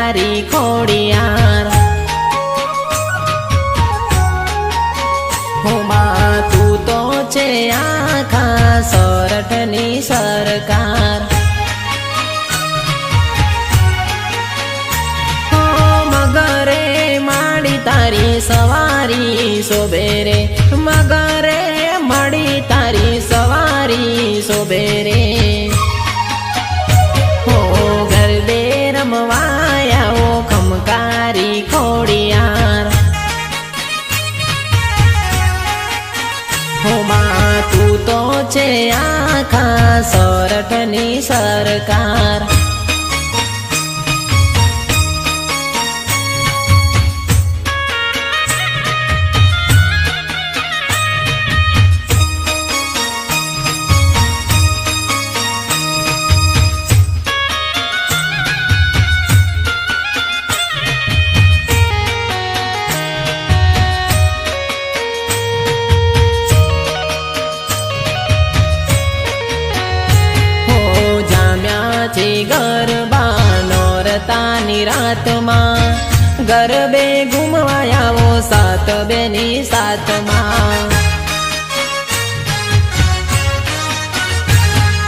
ખમકારી ખોડિયાર હોમાં તું તો છે આખા સોરઠની સરકાર હો મગરે માડી તારી સવારી શોભેરે મગરે માડી તારી સવારી શોભેરે રમવાયા ખમકારી ખોડિયાર હોમાં તું તો છે આખા સોરઠની સરકાર ગરબા નોરતાની રાતમાં ગરબે ઘૂમવાયાવો સાત બેની સાથમાં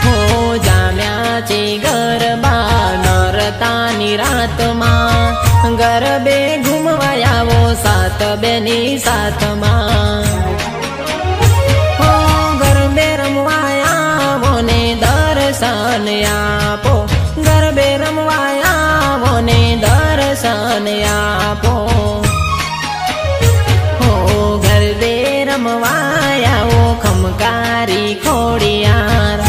હો જામ્યા છે ગરબા નોરતાની રાતમાં ગરબે ઘૂમવાયાવો સાત બેની સાથમાં હો ગરબે રમવાયાવો ને દર્શન આપો ગરબે રમવાયાવો ને દર્શન આપો હો ગરબે રમવાયાવો ખમકારી ખોડિયાર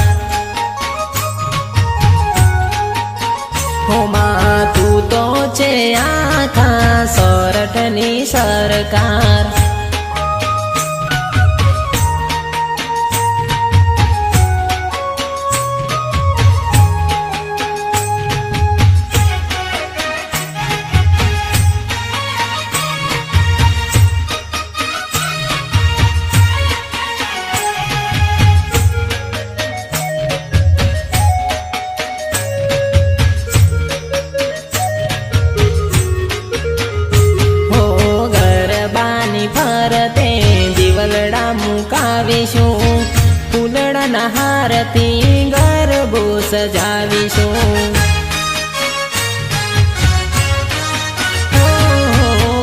હોમાં તું તો છે આખા સોરઠની સરકાર ફરતે દિવલડા મુકાવીશું ફૂલડાના હારથી ગરબો સજાવીશું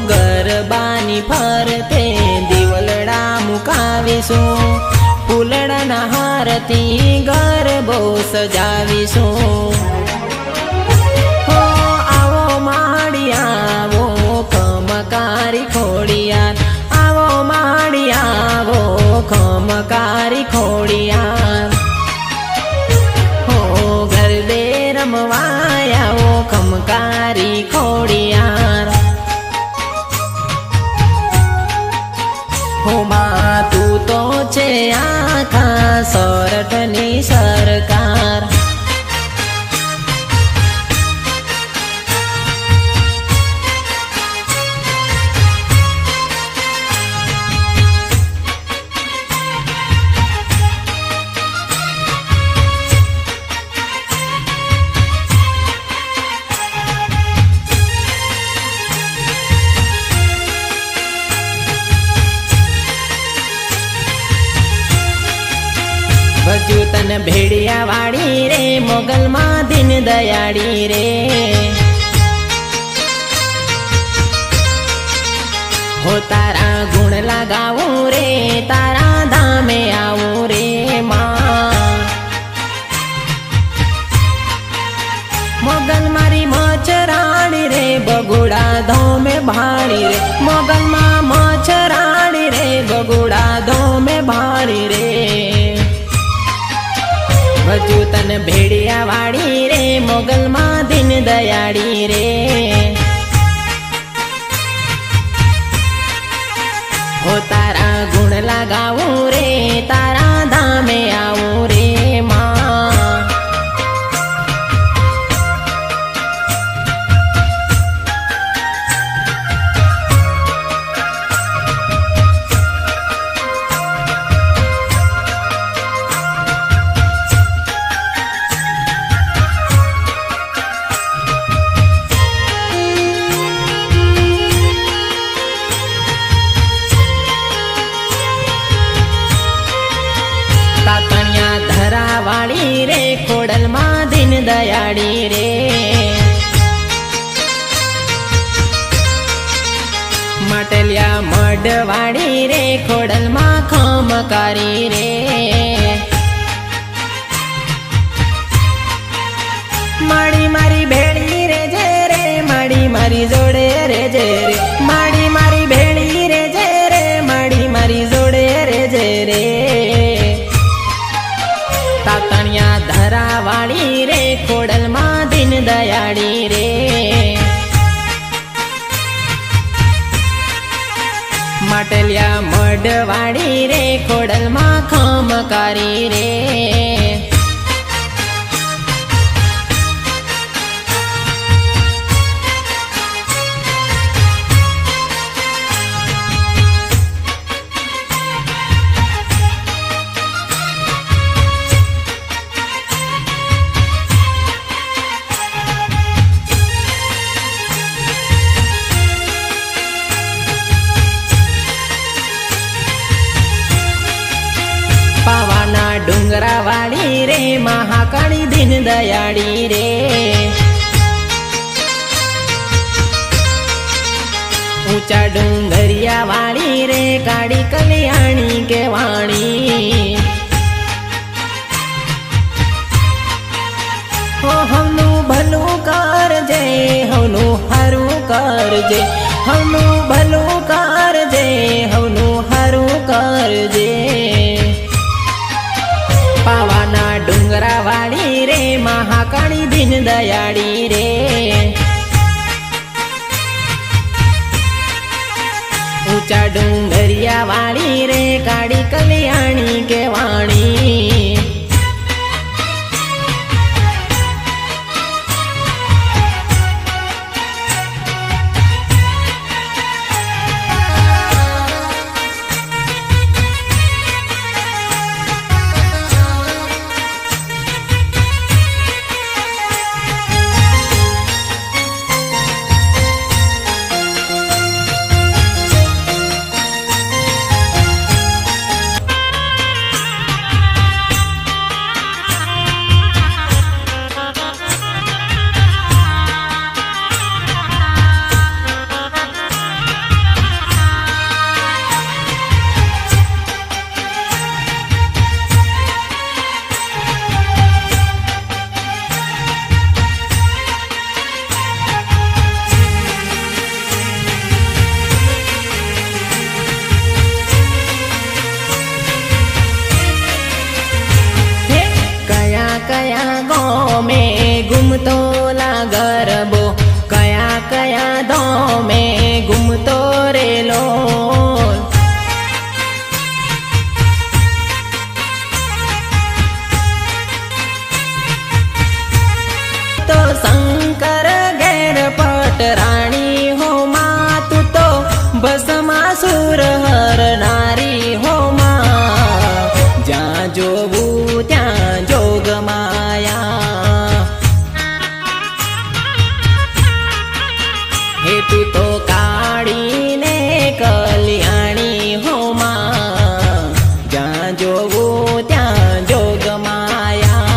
ગરબાની ફરતે દિવલડા મુકાવીશું ફૂલડાના હારથી ગરબો સજાવીશું આવો માડી આવો ખમકારી ખોડિયાર આવો માડી આવો ખમકારી ખોડિયાર હો ગરબે રમવાયાવો ખમકારી ખોડિયાર હોમાં તું તો છે આખા સોરઠની સરકાર ભજુ તન ભેડિયા વાળી રે મોગલમાં દિન દયાળી રે હો તારા ગુણ લગાવું રે તારા ધામે આવું રે માં મોગલ મારી મચરાણી રે બગુડા ધોમે ભાળી રે મોગલમાં મચરાણી રે બગુડા ધોમે ભાળી રે ભજુ તન ભેડિયા વાળી રે મોગલમાં દિન દયાળી રે હો તારા ગુણ લગાવું રે તારા ધામે આવું રે માં ખોડલમાં દીન દયાળી રે. માટલિયા મઢવાળી રે ખોડલમાં ખમકારી રે. માડી મારી ભેળી રે જે રે માડી મારી જોડે રે જે રે. માડી મારી ભેળી રે જે રે માડી મારી જોડે રે જે રે. તાતણિયા ધરાવાળી રે ખોડલમાં દીન દયાળી રે. માટલિયા મઢવાળી રે ખોડલમાં ખમકારી રે. પાવાના ડુંગરા વાળી રે મહાકાળી દીન દયાળી રે. ઊંચા ડુંગરિયા વાળી રે કાળી કલ્યાણી કેવાણી. હો હવનું ભલું કરજે હવનું હારું કરજે. હવનું ભલું કરજે હવનું હારું કરજે. પાવાના ડુંગરા વાળી રે મહાકાળી દીન દયાળી રે. ઊંચા ડુંગરિયા વાળી રે કાળી કલ્યાણી કેવાણી. કયા ગો में घूमतो ला गरबो. कया कया दो में घूमतो रेलो. तो शंकर गैर पटराणी हो माँ तू तो भस्मासुर हर नारी हो माँ. जा जोबू त्या जोग माया. हे तू तो काળી ને કલ્યાણી હો માં. જ્યાં જોવું ત્યાં જોગ માયા.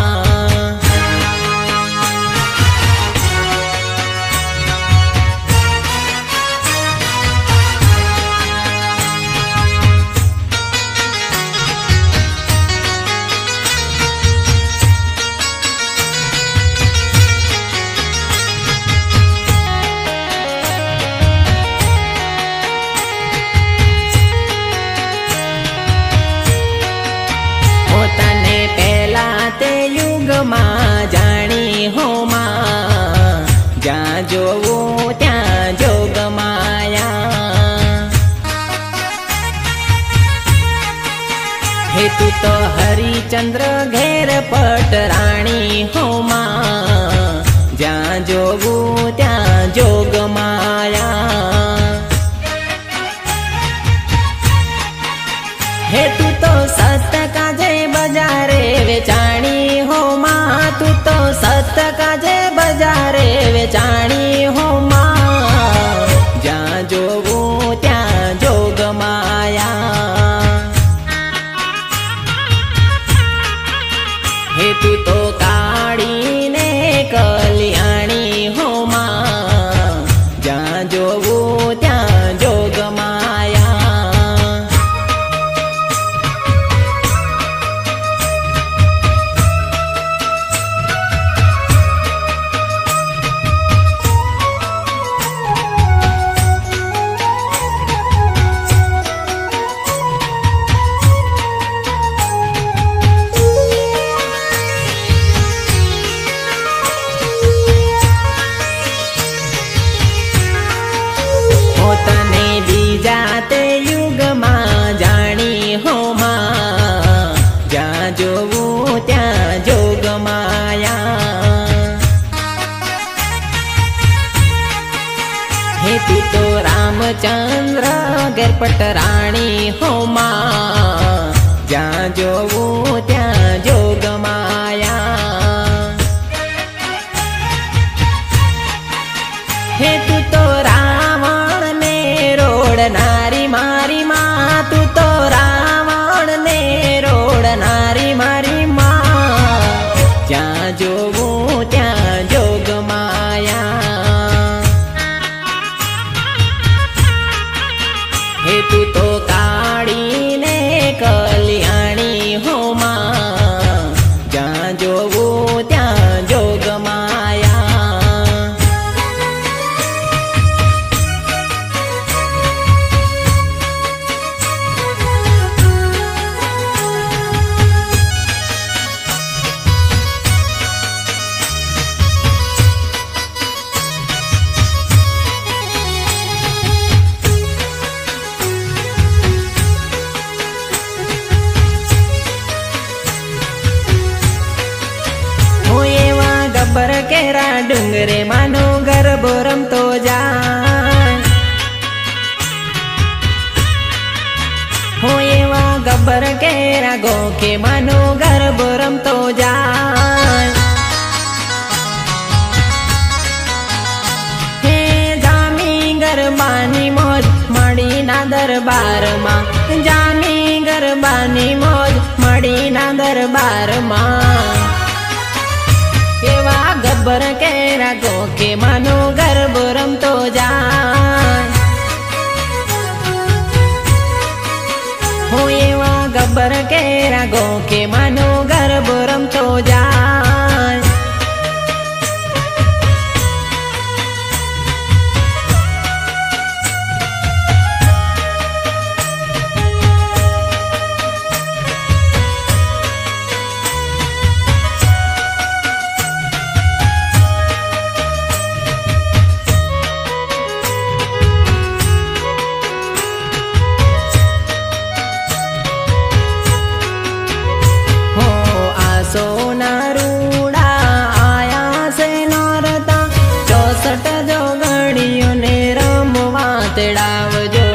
તને પહેલા તે યુગમાં જાણી હો માં. જ્યાં જોવું ત્યાં જોગ માયા. હે તું તો હરિચંદ્ર ઘેર પટરાણી હો માં. જ્યાં જોવું ત્યાં જોગ માયા. હે તું તો સત કાજે બજારે વેચાણી હો માં. તું તો સત કાજે બજારે વેચાણી હો માં. જ્યાં જોવું ત્યાં જોગ માયા. હે તું તો પટરાણી હો માં, જ્યાં જોવું ત્યાં જોગ માયા. હે તું તો રાવણ ને રોડનારી મારી માં, તું તો રાવણ ને રોડનારી મારી માં, જ્યાં જોવું ત્યાં જોગ માયા. હે તું તો કાળી ને કલ્યાણી હો માં, જ્યાં જોવું ત્યાં જોગ માયા. ગબ્બર કેરા ડુંગરે માનો ગરબો રમતો જાય. હું એવા ગબ્બર કેરા ગોખે માનો ગરબો રમતો જાય. હે જામી ગરબાની મોજ મળીના દરબારમાં, જામી ગરબાની મોજ મળીના દરબારમાં. એવા ગબ્બર કેરા ગોખે માનો ગરબો રમતો જાય. હું એવા ગબ્બર કેરા ગોખે માનો ગરબો રમતો જાય. સોના રૂડા આયા છે નોરતા, 64 જોગણીઓને રમવા તેડાવજો.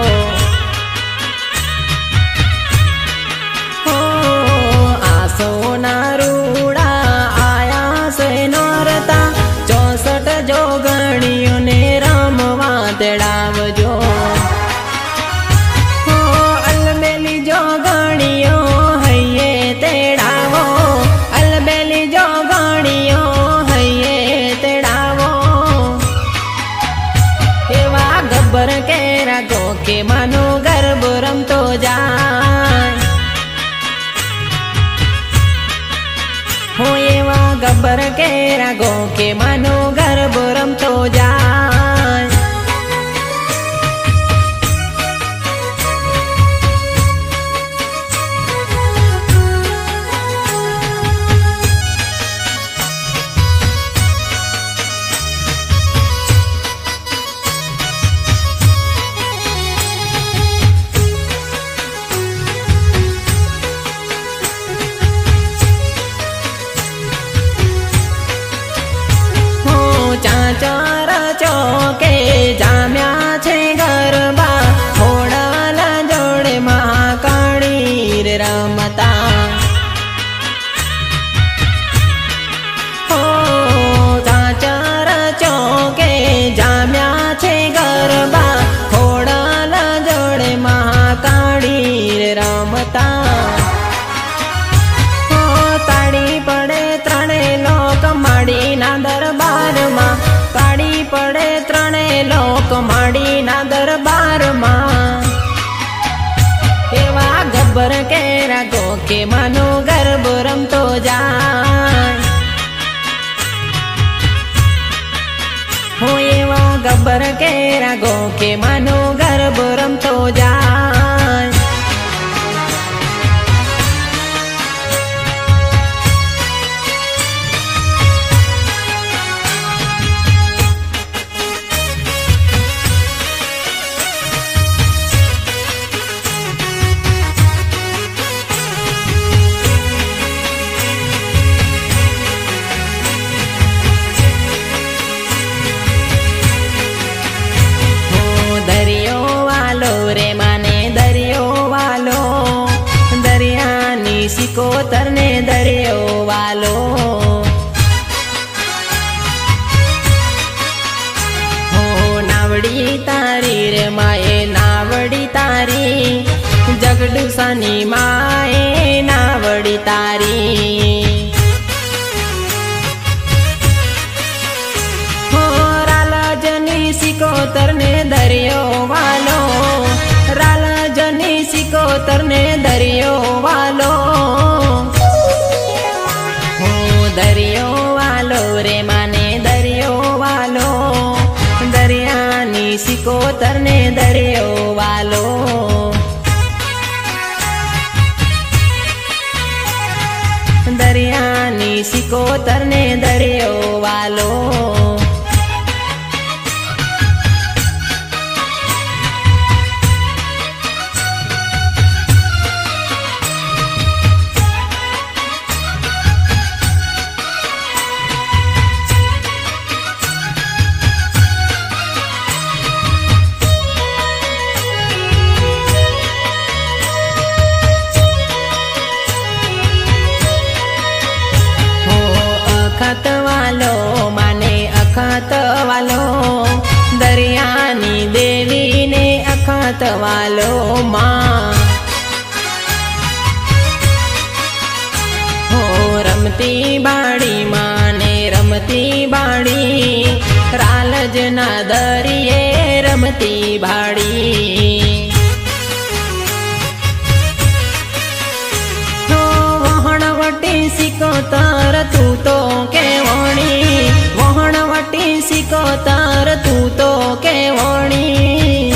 હો આ સોના રૂડા આયા છે નોરતા, 64 જોગણીઓને રમવા તેડાવજો. હો અલબેલી જોગણીઓ હૈયે તેડાવો, અલબેલી જોગણીઓ હૈયે તેડાવો. એવા ગબ્બર કેરા ગોખે માનો ગરબો રમતો જાય. હું એવા ગબ્બર કેરા ગોખે માનો ગરબો રમતો જાય. ચાચર ચોકે જામ્યા છે ગરબા, હોડાલા જોડે મહાકાળી રે રમતા. હો ચાચર ચોકે જામ્યા છે ગરબા, હોડાલા જોડે મહાકાળી રે રમતા. હો તાળી પડે ત્રણે લોક માડીના દરબારમાં, તાળી પડે ત્રણે લોક માડીના દરબારમાં. એવા ગબ્બર કેરા ગોખે માનો ગરબો રમતો જાય. હું એવા ગબ્બર કેરા ગોખે માનો ગરબો રમતો જાય. સિકોતર ને દરિયો વાલો. હો નાવડી તારી રે માએ નાવડી તારી, જગડુસાની માએ નાવડી તારી. હો રાલજની સિકોતર ને દરિયો વાલો, રાલજની સિકોતર ને દરિયો વાલો. હો દરિયો વાલો રે માને દરિયો વાલો, દરિયાની સિકોતર ને દરિયો વાલો. દરિયાની સિકોતર ને દરિયો વાલો. અખત વાલો માને અખત વાલો, દરિયાની દેવીને અખત વાલો માં. હો રમતી બાળી માને રમતી બાળી, રાલજના દરિયે રમતી બાળી. વહણવટી સિકોતર તું તો કેવણી, વહણવટી સિકોતર તું તો કેવણી.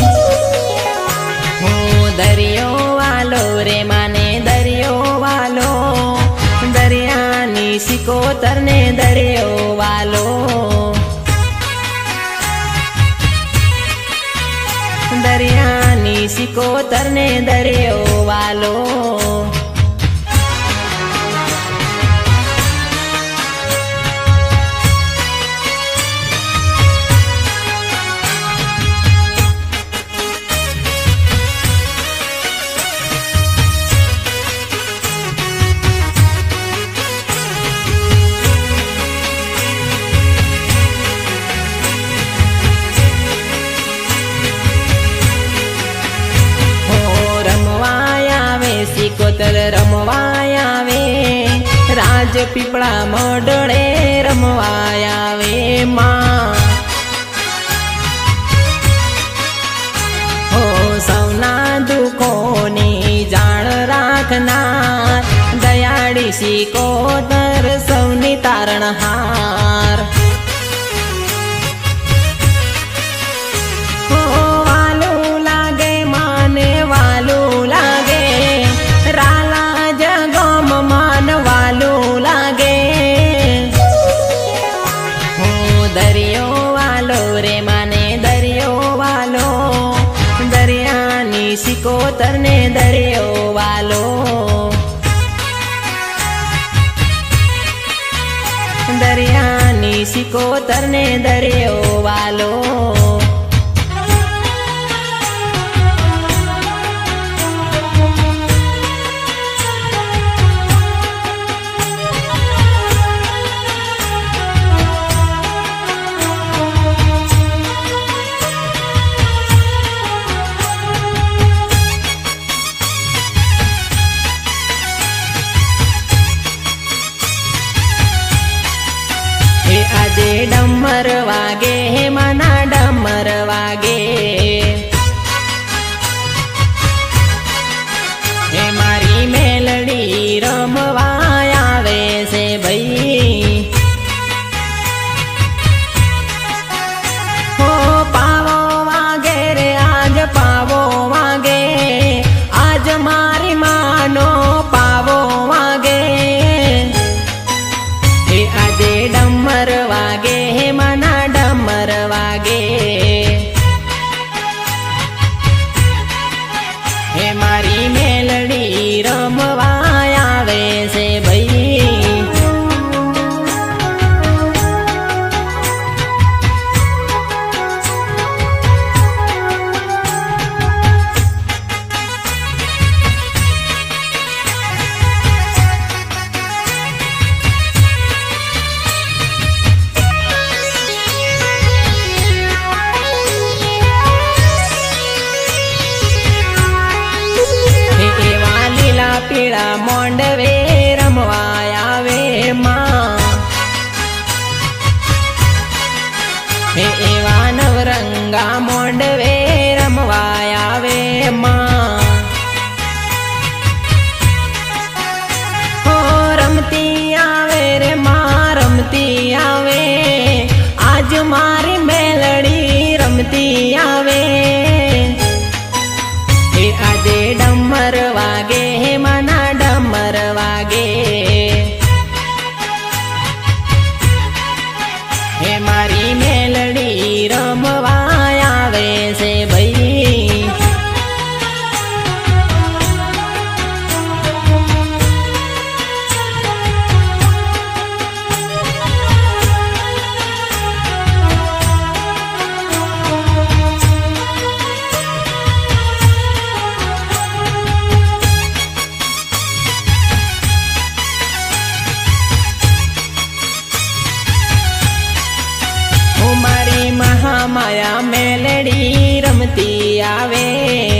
હું દરિયો વાલો રે માને દરિયો વાલો, દરિયાની સિકોતર ને દરિયો વાલો. દરિયાની સિકોતર ને દરિયો વાલો. સિકોતર રમવાય આવે, રાજપીપળા મોઢળે રમવાય આવે માં. હો સૌના દુઃખોની જાણ રાખનાર, દયાળી સિકોતર સૌની તારણહાર. હો વાલું લાગે માને વાલું લાગે, રાલા જગમ માન વાલું લાગે. હું દરિયો વાલો રે માને દરિયો વાલો, દરિયાની સિકોતર ને દરિયો વાલો. દરિયાની સિકોતર ને દરિયો વાલો. આજે ડમર વાગે મના ડમર વાગે, હે મારી મેલડી રમવા આવે છે ભાઈ. હો પાવો વાગે રે આજ પાવો વાગે, આજ મારી માનો પાવો વાગે. હે આજે ડમર વાગે મના ડમર આવે